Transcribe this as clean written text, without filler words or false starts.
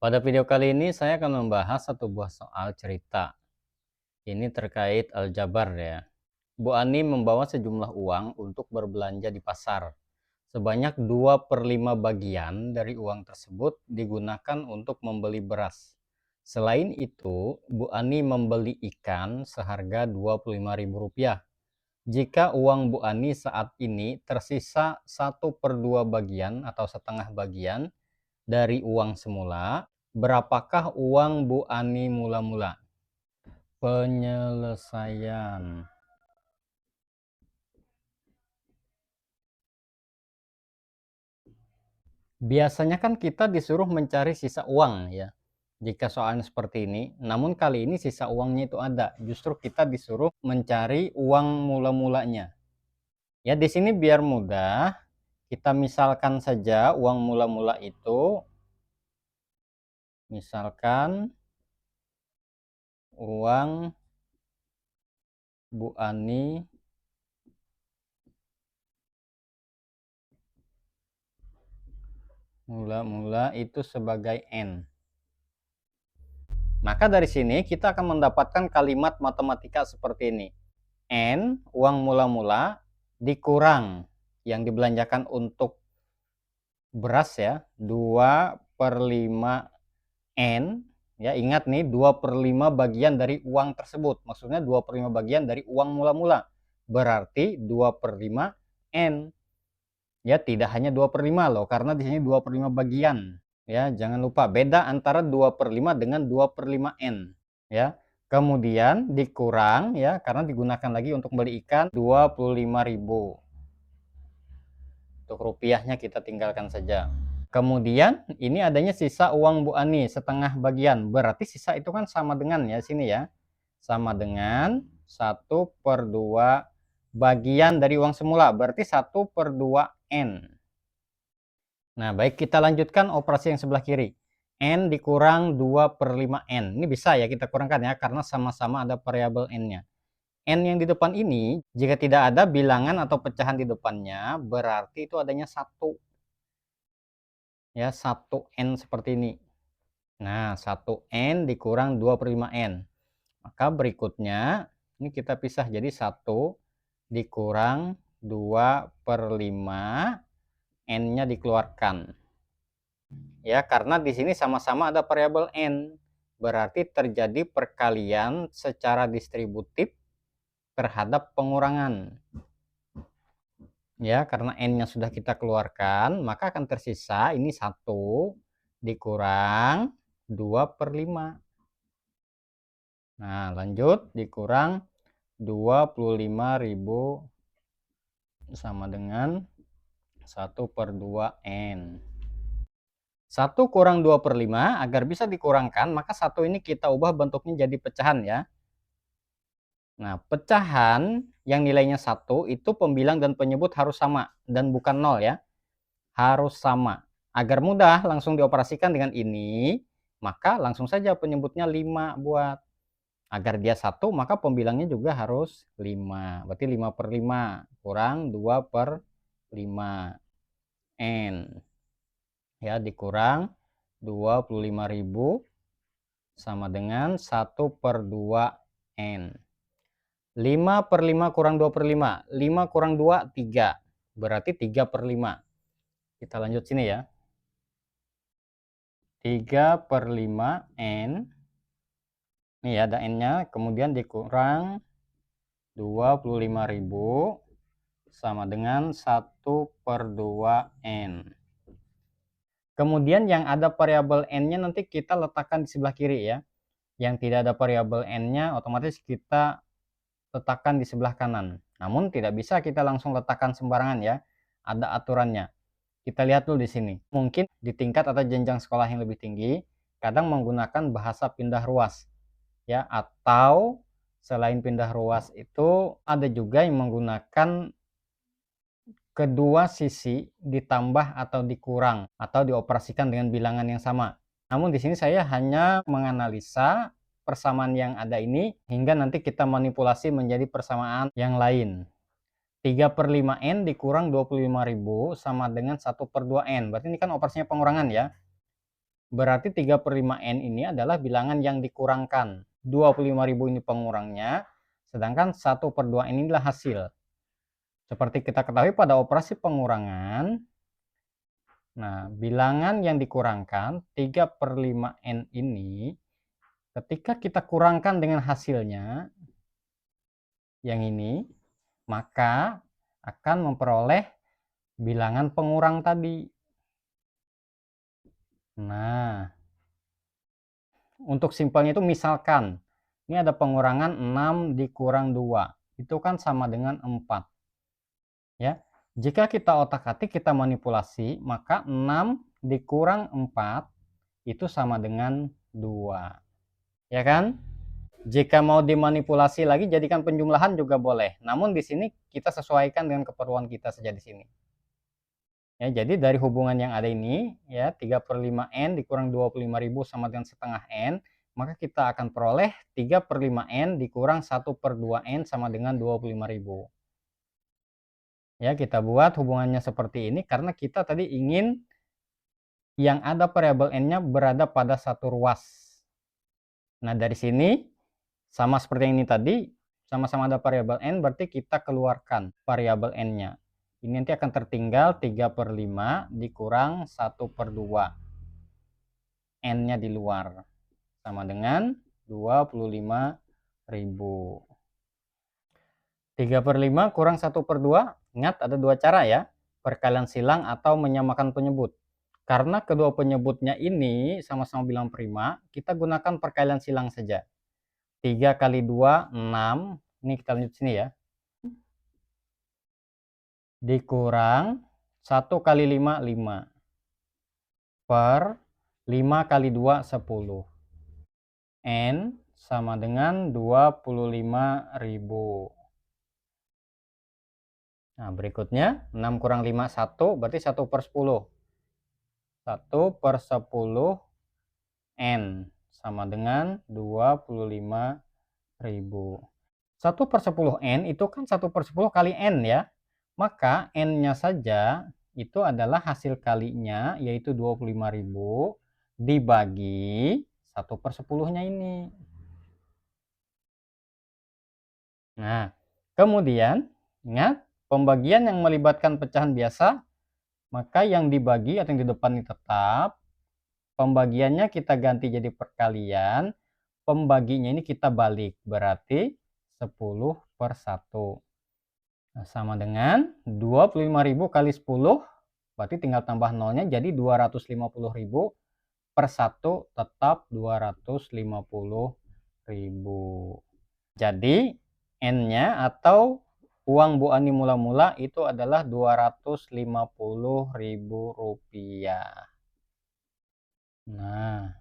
Pada video kali ini saya akan membahas satu buah soal cerita. Ini terkait aljabar ya. Bu Ani membawa sejumlah uang untuk berbelanja di pasar. Sebanyak 2/5 bagian dari uang tersebut digunakan untuk membeli beras. Selain itu, Bu Ani membeli ikan seharga Rp25.000. Jika uang Bu Ani saat ini tersisa 1/2 bagian atau setengah bagian dari uang semula, berapakah uang Bu Ani mula-mula? Penyelesaian. Biasanya kan kita disuruh mencari sisa uang ya, jika soalnya seperti ini. Namun kali ini sisa uangnya itu ada, justru kita disuruh mencari uang mula-mulanya. Ya, di sini biar mudah, kita misalkan saja uang mula-mula itu, misalkan uang Bu Ani mula-mula itu sebagai N. Maka dari sini kita akan mendapatkan kalimat matematika seperti ini. N, uang mula-mula, dikurang yang dibelanjakan untuk beras ya, 2/5 N. Ya, ingat nih, 2/5 bagian dari uang tersebut. Maksudnya 2/5 bagian dari uang mula-mula. Berarti 2/5 N. Ya, tidak hanya 2/5 loh, karena di sini 2/5 bagian. Ya, jangan lupa beda antara 2/5 dengan 2/5 N. Ya, kemudian dikurang ya, karena digunakan lagi untuk beli ikan 25.000. Untuk rupiahnya kita tinggalkan saja. Kemudian ini adanya sisa uang Bu Ani setengah bagian, berarti sisa itu kan sama dengan ya sini ya, sama dengan 1/2 bagian dari uang semula, berarti 1/2 N. Nah, baik, kita lanjutkan operasi yang sebelah kiri. N dikurang 2/5 N. Ini bisa ya kita kurangkan ya, karena sama-sama ada variabel N-nya. N yang di depan ini, jika tidak ada bilangan atau pecahan di depannya, berarti itu adanya 1. Ya, 1N seperti ini. Nah, 1N dikurang 2/5 N. Maka berikutnya, ini kita pisah jadi 1 dikurang 2/5, N-nya dikeluarkan. Ya, karena di sini sama-sama ada variabel N. Berarti terjadi perkalian secara distributif terhadap pengurangan. Ya, karena N-nya sudah kita keluarkan, maka akan tersisa ini 1 dikurang 2/5. Nah, lanjut, dikurang 25.000 sama dengan 1/2 N. 1 kurang 2/5 agar bisa dikurangkan, maka 1 ini kita ubah bentuknya jadi pecahan ya. Nah, pecahan yang nilainya 1 itu pembilang dan penyebut harus sama dan bukan 0 ya. Harus sama. Agar mudah langsung dioperasikan dengan ini, maka langsung saja penyebutnya 5 buat. Agar dia 1, maka pembilangnya juga harus 5. Berarti 5/5 kurang 2/5 N. Ya, dikurang 25.000 sama dengan 1/2 N. 5/5 kurang 2/5. 5 kurang 2, 3. Berarti 3/5. Kita lanjut sini ya. 3/5 N. Ini ya, ada N-nya. Kemudian dikurang 25.000 sama dengan 1/2 N. Kemudian yang ada variabel N-nya nanti kita letakkan di sebelah kiri ya. Yang tidak ada variabel N-nya otomatis kita letakkan di sebelah kanan. Namun tidak bisa kita langsung letakkan sembarangan ya. Ada aturannya. Kita lihat dulu di sini. Mungkin di tingkat atau jenjang sekolah yang lebih tinggi, kadang menggunakan bahasa pindah ruas. Ya, atau selain pindah ruas itu ada juga yang menggunakan kedua sisi ditambah atau dikurang atau dioperasikan dengan bilangan yang sama. Namun di sini saya hanya menganalisa persamaan yang ada ini hingga nanti kita manipulasi menjadi persamaan yang lain. 3/5 N dikurang 25.000 sama dengan 1/2 N. Berarti ini kan operasinya pengurangan ya. berarti 3/5N ini adalah bilangan yang dikurangkan. 25.000 ini pengurangnya, sedangkan 1/2N inilah hasil. Seperti kita ketahui pada operasi pengurangan, nah bilangan yang dikurangkan 3/5N ini, ketika kita kurangkan dengan hasilnya, yang ini, maka akan memperoleh bilangan pengurang tadi. Nah, untuk simpelnya itu misalkan, ini ada pengurangan 6 dikurang 2, itu kan sama dengan 4. Ya, jika kita otak-atik, kita manipulasi, maka 6 dikurang 4 itu sama dengan 2. Ya kan? Jika mau dimanipulasi lagi, jadikan penjumlahan juga boleh. Namun di sini kita sesuaikan dengan keperluan kita saja di sini. Ya, jadi dari hubungan yang ada ini, ya 3/5N dikurang 25.000 sama dengan setengah N, maka kita akan peroleh 3/5N dikurang 1/2N sama dengan 25.000. Ya, kita buat hubungannya seperti ini karena kita tadi ingin yang ada variabel N-nya berada pada satu ruas. Nah, dari sini, sama seperti yang ini tadi, sama-sama ada variabel N, berarti kita keluarkan variabel N-nya. Ini nanti akan tertinggal 3/5 dikurang 1/2. N-nya di luar. Sama dengan 25.000. 3/5 kurang 1/2. Ingat ada dua cara ya. Perkalian silang atau menyamakan penyebut. Karena kedua penyebutnya ini sama-sama bilang prima, kita gunakan perkalian silang saja. 3 kali 2, 6. Ini kita lanjut sini ya. Dikurang 1 kali 5, 5. Per 5 kali 2, 10. N sama dengan 25.000. Nah, berikutnya 6 kurang 5, 1. Berarti 1/10. 1/10 N sama dengan 25.000. 1/10 N itu kan 1/10 kali N ya. Maka N-nya saja itu adalah hasil kalinya, yaitu 25.000 dibagi 1/10-nya ini. Nah, kemudian ingat, pembagian yang melibatkan pecahan biasa, maka yang dibagi atau yang di depan ini tetap, pembagiannya kita ganti jadi perkalian, pembaginya ini kita balik, berarti 10/1. Nah, sama dengan 25.000 kali 10, berarti tinggal tambah nolnya, jadi 250.000 per 1 tetap 250.000. Jadi N-nya atau uang Bu Ani mula-mula itu adalah Rp250.000. Nah,